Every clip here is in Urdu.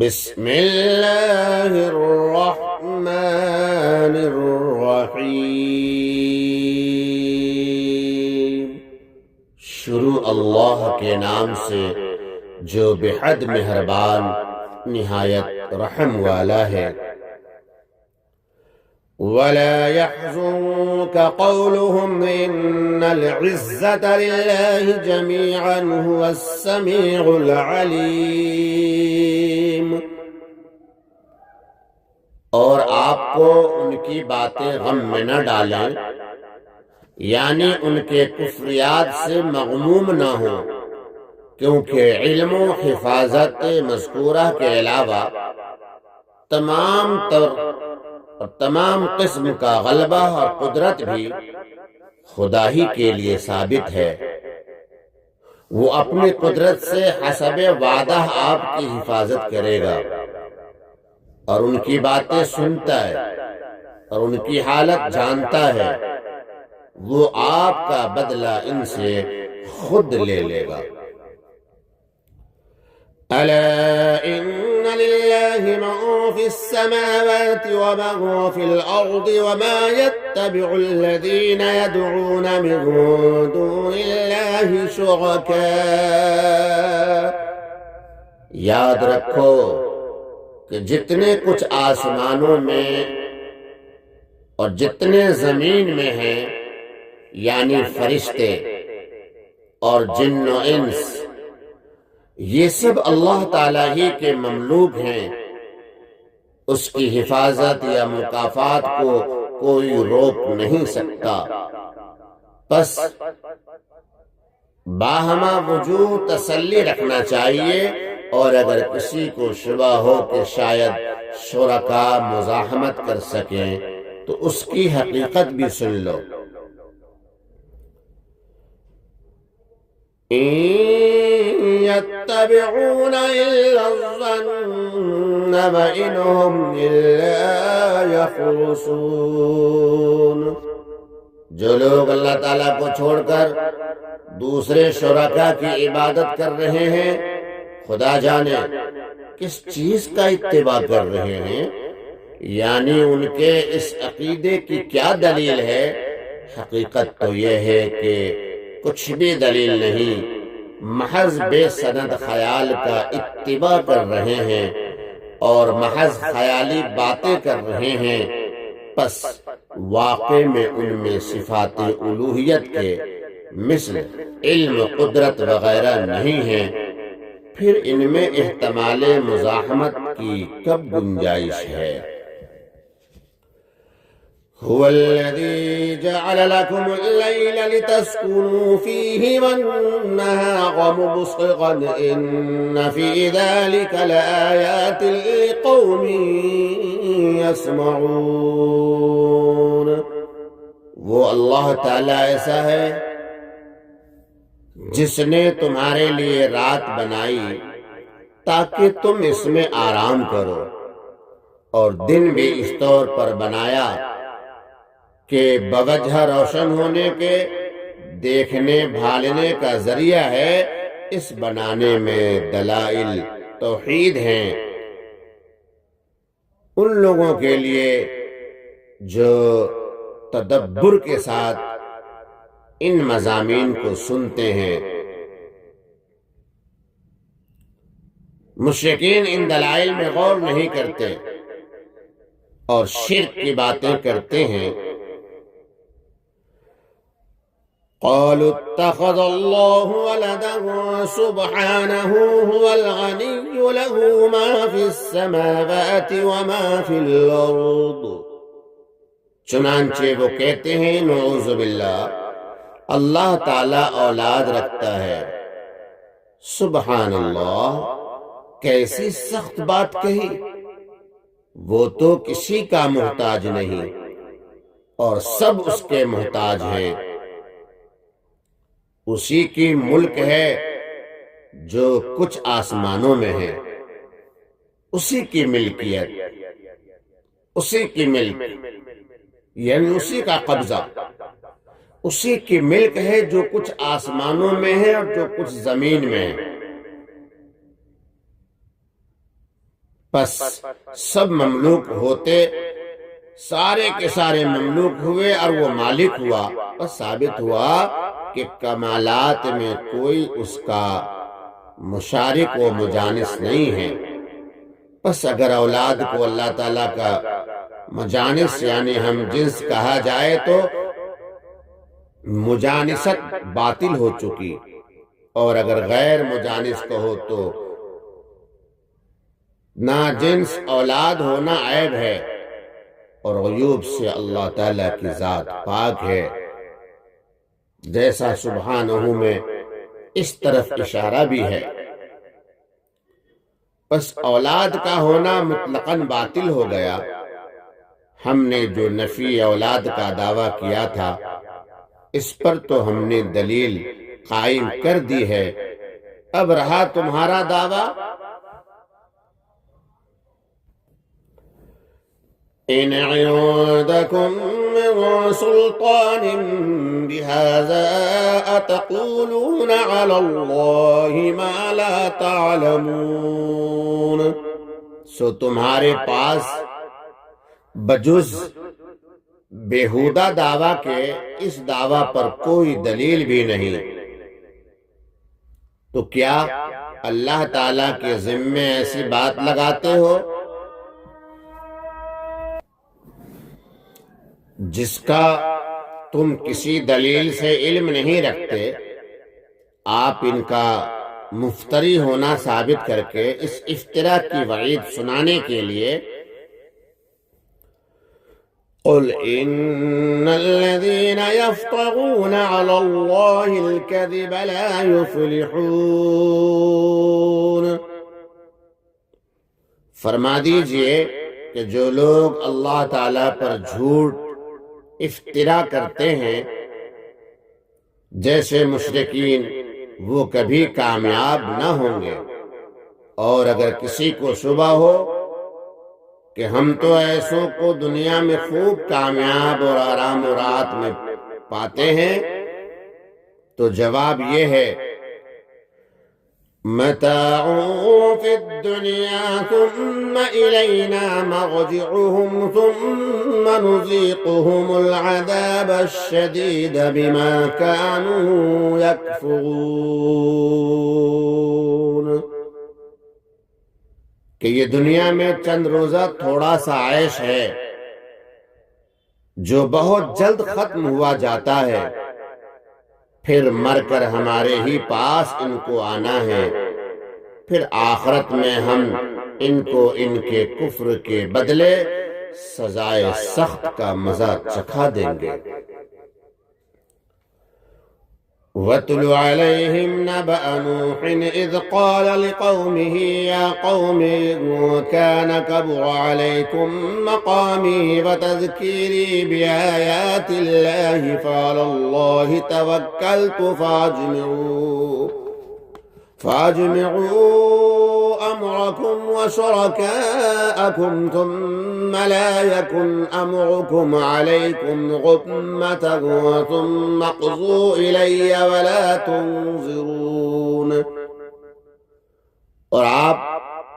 بسم اللہ الرحمن الرحیم۔ شروع اللہ کے نام سے جو بحد مہربان نہایت رحم والا ہے۔ وَلَا يَحْزُنكَ قَوْلُهُمْ إِنَّ الْعِزَّةَ لِلَّهِ جَمِيعًا هُوَ السَّمِيعُ الْعَلِيمُ۔ اور آپ کو ان کی باتیں غم میں نہ ڈالیں، یعنی ان کے کفریات سے مغموم نہ ہوں، کیونکہ علم و حفاظت مذکورہ کے علاوہ تمام قسم کا غلبہ اور قدرت بھی خدا ہی کے لیے ثابت ہے۔ وہ اپنی قدرت سے حسب وعدہ آپ کی حفاظت کرے گا، اور ان کی باتیں سنتا ہے اور ان کی حالت جانتا ہے۔ وہ آپ کا بدلہ ان سے خود لے لے گا۔ ألا إن لله من في السماوات ومن في الأرض وما يتبع الذين يدعون من دون الله شركاء۔ یاد رکھو کہ جتنے کچھ آسمانوں میں اور جتنے زمین میں ہیں، یعنی فرشتے اور جن و انس، یہ سب اللہ تعالیٰ ہی کے مملوک ہیں۔ اس کی حفاظت یا مکافات کو کوئی روک نہیں سکتا۔ پس باہما وجود تسلی رکھنا چاہیے، اور اگر کسی کو شبہ ہو کہ شاید شرکا مزاحمت کر سکیں تو اس کی حقیقت بھی سن لو۔ يتبعون إلا الظن وإن هم إلا يخرصون۔ جو لوگ اللہ تعالیٰ کو چھوڑ کر دوسرے شرکا کی عبادت کر رہے ہیں، خدا جانے کس چیز کا اتباع کر رہے ہیں، یعنی ان کے اس عقیدے کی کیا دلیل ہے؟ حقیقت تو یہ ہے کہ کچھ بھی دلیل نہیں، محض بے سند خیال کا اتباع کر رہے ہیں اور محض خیالی باتیں کر رہے ہیں۔ پس واقع میں ان میں صفات الوہیت کے مثل علم، قدرت وغیرہ نہیں ہیں، پھر ان میں احتمال مزاحمت کی کب گنجائش ہے؟ هو الذي جعل لكم الليل لتسكنوا فيه والنهار مبصرا إن في ذلك لآيات لقوم يسمعون۔ وہ اللہ تعالیٰ ایسا ہے جس نے تمہارے لیے رات بنائی تاکہ تم اس میں آرام کرو، اور دن بھی اس طور پر بنایا کہ بوجہ روشن ہونے کے دیکھنے بھالنے کا ذریعہ ہے۔ اس بنانے میں دلائل توحید ہیں ان لوگوں کے لیے جو تدبر کے ساتھ ان مضامین کو سنتے ہیں۔ مشرکین ان دلائل میں غور نہیں کرتے اور شرک کی باتیں کرتے ہیں۔ قالوا اتخذ الله ولدا سبحانه هو الغني له ما في السماوات وما في الأرض۔ چنانچہ وہ کہتے ہیں نعوذ باللہ، اللہ تعالیٰ اولاد رکھتا ہے۔ سبحان اللہ، کیسی سخت بات کہی۔ وہ تو کسی کا محتاج نہیں اور سب اس کے محتاج ہیں۔ اسی کی ملک ہے جو کچھ آسمانوں میں ہے، اسی کی ملکیت، اسی کی ملک یعنی اسی کا قبضہ، اسی کی ملک ہے جو کچھ آسمانوں میں ہے اور جو کچھ زمین میں ہے۔ پس سب مملوک ہوتے، سارے کے سارے مملوک ہوئے اور وہ مالک ہوا، پس ثابت ہوا کہ کمالات میں کوئی اس کا مشارک و مجانس نہیں ہے۔ پس اگر اولاد کو اللہ تعالیٰ کا مجانس یعنی ہم جنس کہا جائے تو مجانست باطل ہو چکی، اور اگر غیر مجانس کہو تو ناجنس اولاد ہونا عیب ہے، اور عیوب سے اللہ تعالیٰ کی ذات پاک ہے، جیسا سبحانہ میں اس طرف اشارہ بھی ہے۔ پس اولاد کا ہونا مطلقاً باطل ہو گیا۔ ہم نے جو نفی اولاد کا دعویٰ کیا تھا اس پر تو ہم نے دلیل قائم کر دی ہے، اب رہا تمہارا دعویٰ۔ إن عندكم من سلطان بهذا أتقولون على الله ما لا تعلمون۔ سو تمہارے پاس بجز بیہودہ دعویٰ کے اس دعویٰ پر کوئی دلیل بھی نہیں، تو کیا اللہ تعالیٰ کے ذمے ایسی بات لگاتے ہو جس کا تم کسی دلیل سے علم نہیں رکھتے؟ آپ ان کا مفتری ہونا ثابت کر کے اس افتراء کی وعید سنانے کے لیے قل ان الذين يفترون على الله الكذب لا يفلحون، فرما دیجئے کہ جو لوگ اللہ تعالیٰ پر جھوٹ افتراء کرتے ہیں جیسے مشرکین، وہ کبھی کامیاب نہ ہوں گے۔ اور اگر کسی کو شبہ ہو کہ ہم تو ایسوں کو دنیا میں خوب کامیاب اور آرام و راحت میں پاتے ہیں، تو جواب یہ ہے متاع فی الدنیا ثم الینا مرجعهم ثم نذیقهم العذاب الشدید بما كانوا یکفرون، کہ یہ دنیا میں چند روزہ تھوڑا سا عیش ہے جو بہت جلد ختم ہوا جاتا ہے، پھر مر کر ہمارے ہی پاس ان کو آنا ہے، پھر آخرت میں ہم ان کو ان کے کفر کے بدلے سزائے سخت کا مزہ چکھا دیں گے۔ وَاتْلُ عَلَيْهِمْ نَبَأَ نُوحٍ إِذْ قَالَ لِقَوْمِهِ يَا قَوْمِ كَانَ كَبُرَ عَلَيْكُمْ مَقَامِي وَتَذْكِيرِي بِآيَاتِ اللَّهِ فَعَلَى اللَّهِ تَوَكَّلْتُ فَاجْمِعُوا أَمْرَكُمْ وَشُرَكَاءَكُمْ ثُمَّ لَا يَكُنْ أَمْرُكُمْ عَلَيْكُمْ غُمَّةً ثُمَّ اقْضُوا إِلَيَّ وَلَا تُنظِرُونَ۔ اور آپ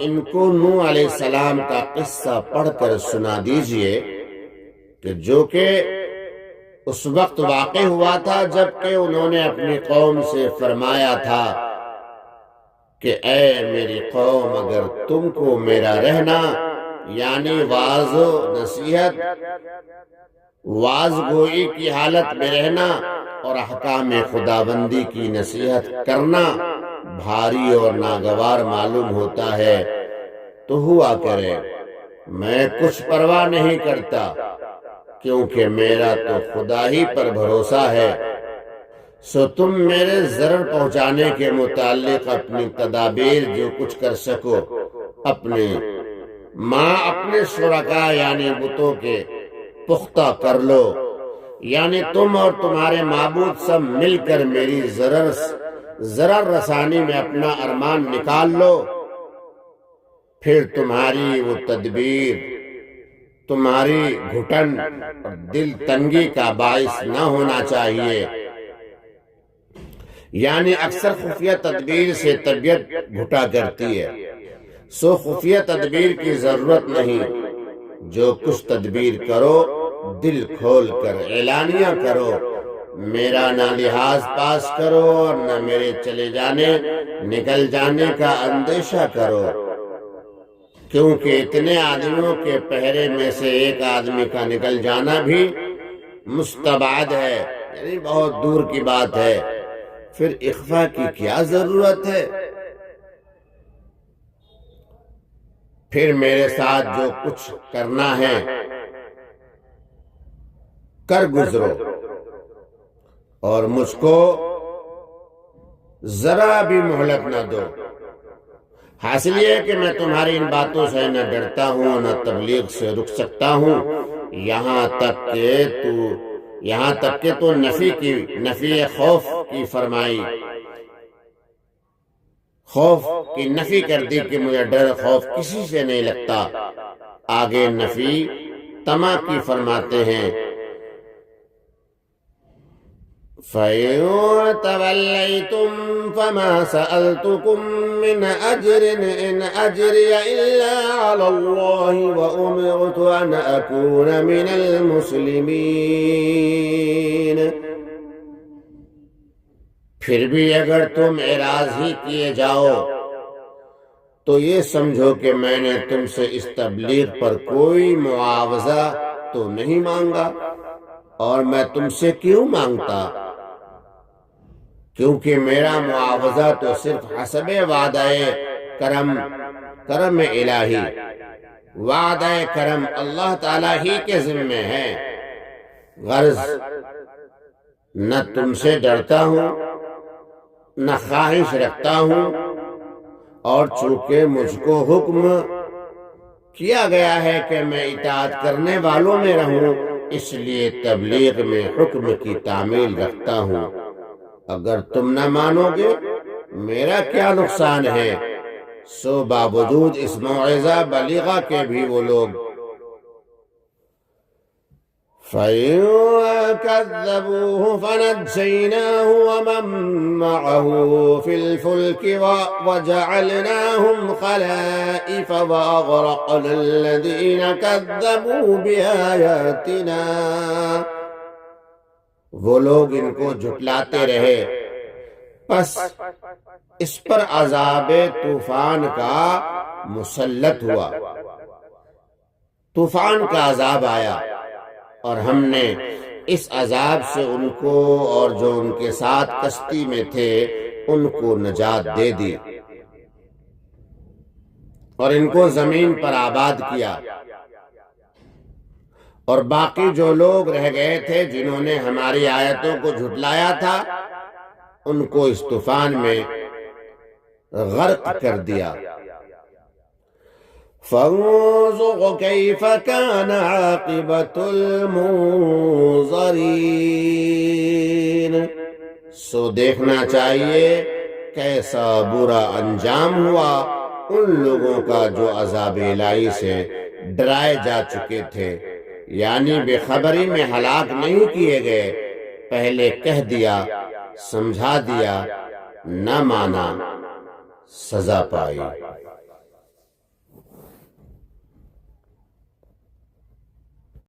ان کو نوح علیہ السلام کا قصہ پڑھ کر سنا دیجئے کہ جو کہ اس وقت واقع ہوا تھا جبکہ انہوں نے اپنی قوم سے فرمایا تھا کہ اے میری قوم، اگر تم کو میرا رہنا یعنی واعظ و نصیحت، واعظ گوئی کی حالت میں رہنا اور احکام خداوندی کی نصیحت کرنا بھاری اور ناگوار معلوم ہوتا ہے تو ہوا کرے، میں کچھ پرواہ نہیں کرتا، کیونکہ میرا تو خدا ہی پر بھروسہ ہے۔ سو تم میرے ضرر پہنچانے کے متعلق اپنی تدابیر جو کچھ کر سکو اپنے شرکاء یعنی بتوں کے پختہ کر لو، یعنی تم اور تمہارے معبود سب مل کر میری ضرر رسانی میں اپنا ارمان نکال لو، پھر تمہاری وہ تدبیر تمہاری گھٹن اور دل تنگی کا باعث نہ ہونا چاہیے، یعنی اکثر خفیہ تدبیر سے طبیعت گھٹا کرتی ہے، سو خفیہ تدبیر کی ضرورت نہیں، جو کچھ تدبیر کرو دل کھول کر اعلانیہ کرو، میرا نہ لحاظ پاس کرو اور نہ میرے چلے جانے نکل جانے کا اندیشہ کرو، کیونکہ اتنے آدمیوں کے پہرے میں سے ایک آدمی کا نکل جانا بھی مستبعد ہے، یعنی بہت دور کی بات ہے، پھر اخفاء کی کیا ضرورت ہے؟ پھر میرے ساتھ جو کچھ کرنا ہے کر گزرو اور مجھ کو ذرا بھی مہلت نہ دو۔ حاصل یہ ہے کہ میں تمہاری ان باتوں سے نہ ڈرتا ہوں نہ تبلیغ سے رک سکتا ہوں، یہاں تک کہ تو نفی خوف کی فرمائی، خوف کی نفی کر دی کہ مجھے ڈر خوف کسی سے نہیں لگتا، آگے نفی طمع کی فرماتے ہیں، فَإِن تَوَلَّيْتُمْ فَمَا سَأَلْتُكُم مِّنْ أَجْرٍ إِنْ أَجْرِيَ إِلَّا عَلَى اللَّهِ وَأُمِرْتُ أَنْ أَكُونَ مِنَ الْمُسْلِمِينَ۔ پھر بھی اگر تم اعراض ہی کیے جاؤ تو یہ سمجھو کہ میں نے تم سے اس تبلیغ پر کوئی معاوضہ تو نہیں مانگا، اور میں تم سے کیوں مانگتا؟ کیونکہ میرا معاوضہ تو صرف حسب وعدہ کرم الہی، وعدہ کرم اللہ تعالیٰ ہی کے ذمہ ہے، غرض نہ تم سے ڈرتا ہوں نہ خواہش رکھتا ہوں، اور چونکہ مجھ کو حکم کیا گیا ہے کہ میں اطاعت کرنے والوں میں رہوں، اس لیے تبلیغ میں حکم کی تعمیل رکھتا ہوں، اگر تم نہ مانو گے میرا کیا نقصان ہے؟ سو باوجود اس موعظہ بلیغہ کے بھی وہ لوگ فَإِن كَذَّبُوهُ فَنَجَّيْنَاهُ وَمَن مَّعَهُ فِي الْفُلْكِ وَجَعَلْنَاهُمْ خَلَائِفَ وَأَغْرَقْنَا الَّذِينَ كَذَّبُوا بِآيَاتِنَا۔ وہ لوگ ان کو جھٹلاتے رہے، پس اس پر عذاب طوفان کا مسلط ہوا، طوفان کا عذاب آیا اور ہم نے اس عذاب سے ان کو اور جو ان کے ساتھ کشتی میں تھے ان کو نجات دے دی اور ان کو زمین پر آباد کیا، اور باقی جو لوگ رہ گئے تھے جنہوں نے ہماری آیتوں کو جھٹلایا تھا ان کو اس طوفان میں غرق کر دیا۔ فانظر كيف كان عاقبة المنظرين، سو دیکھنا چاہیے کیسا برا انجام ہوا ان لوگوں کا جو عذاب الہی سے ڈرائے جا چکے تھے، یعنی بے خبری میں ہلاک نہیں کیے گئے، پہلے کہہ دیا سمجھا دیا، نہ مانا، سزا پائی۔